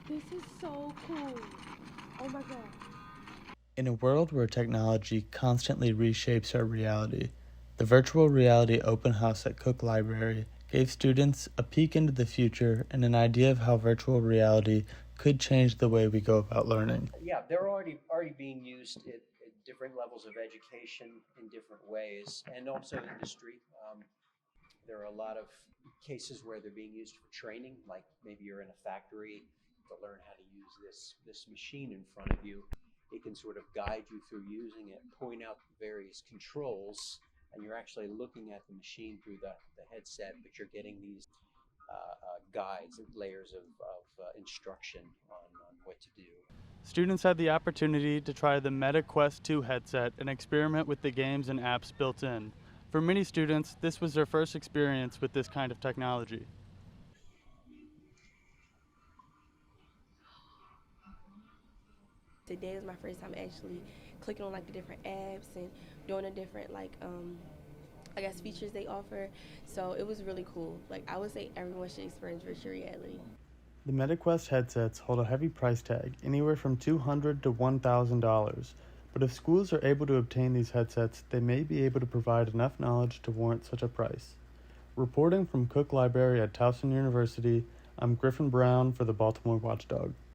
This is so cool. Oh my god. In a world where technology constantly reshapes our reality, the virtual reality open house at Cook Library gave students a peek into the future and an idea of how virtual reality could change the way we go about learning. Yeah, they're already being used at different levels of education in different ways, and also industry. There are a lot of cases where they're being used for training, like maybe you're in a factory to learn how to use this machine in front of you. It can sort of guide you through using it, point out various controls, and you're actually looking at the machine through the headset, but you're getting these guides and layers of instruction on what to do. Students had the opportunity to try the Meta Quest 2 headset and experiment with the games and apps built in. For many students, this was their first experience with this kind of technology. Today was my first time actually clicking on like the different apps and doing the different I guess features they offer. So it was really cool. Like I would say everyone should experience virtual reality. The MetaQuest headsets hold a heavy price tag, anywhere from $200 to $1,000. But if schools are able to obtain these headsets, they may be able to provide enough knowledge to warrant such a price. Reporting from Cook Library at Towson University, I'm Griffin Brown for the Baltimore Watchdog.